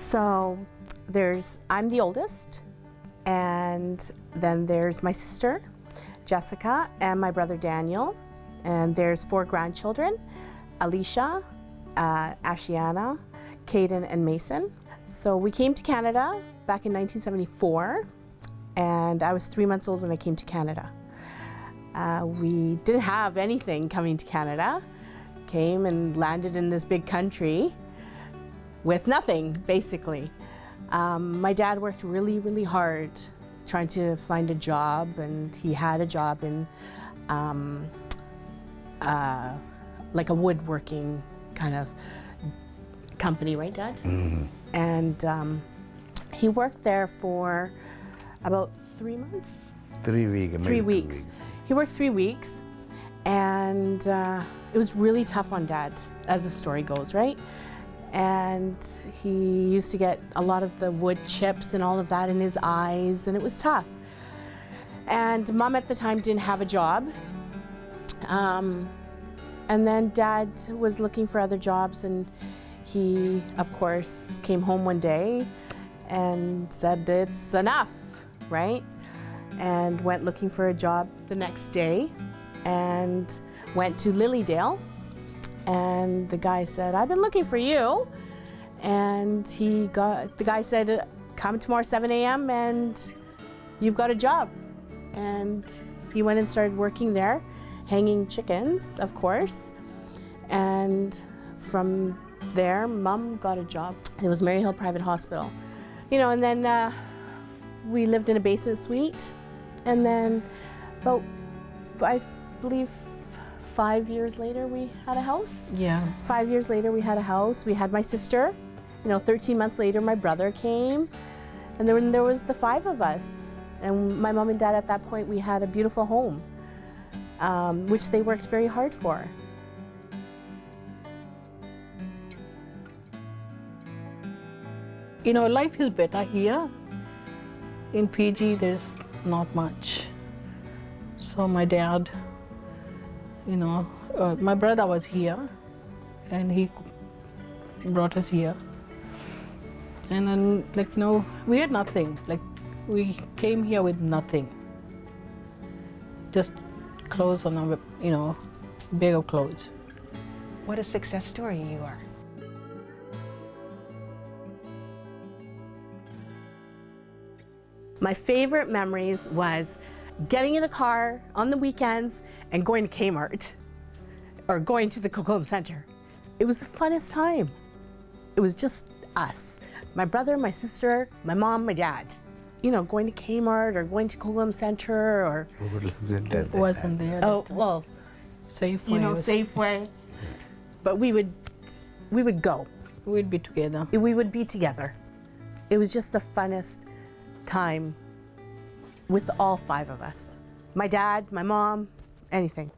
So I'm the oldest, and then there's my sister, Jessica, and my brother Daniel, and there's 4 grandchildren, Alicia, Ashiana, Caden, and Mason. So we came to Canada back in 1974, and I was 3 months old when I came to Canada. We didn't have anything coming to Canada, came and landed in this big country with nothing, basically. My dad worked really, really hard trying to find a job, and he had a job in like a woodworking kind of company, right, Dad? Mm-hmm. And he worked there for about 3 months? 3 weeks. 3 weeks. He worked 3 weeks, and it was really tough on Dad, as the story goes, right? And he used to get a lot of the wood chips and all of that in his eyes, and it was tough. And Mom at the time didn't have a job. And then Dad was looking for other jobs, and he, of course, came home one day and said, it's enough, right? And went looking for a job the next day and went to Lilydale. And the guy said, I've been looking for you. And the guy said, come tomorrow 7 a.m. and you've got a job. And he went and started working there, hanging chickens, of course. And from there, Mom got a job. It was Maryhill Private Hospital. You know, and then we lived in a basement suite. And then about, I believe, 5 years later, we had a house. Yeah. 5 years later, we had a house. We had my sister. You know, 13 months later, my brother came. And then there was the 5 of us. And my mom and dad, at that point, we had a beautiful home, which they worked very hard for. You know, life is better here. In Fiji, there's not much. So my dad, you know, my brother was here, and he brought us here. And then, like, you know, we had nothing. Like, we came here with nothing. Just clothes on our, you know, bag of clothes. What a success story you are. My favorite memories was getting in the car on the weekends and going to Kmart or going to the Coquitlam Center. It was the funnest time. It was just us, my brother, my sister, my mom, my dad. You know, going to Kmart or going to Coquitlam Center or... It wasn't there. Oh, well, Safeway. you know, Safeway. But we would go. We'd be together. We would be together. It was just the funnest time with all 5 of us. My dad, my mom, anything.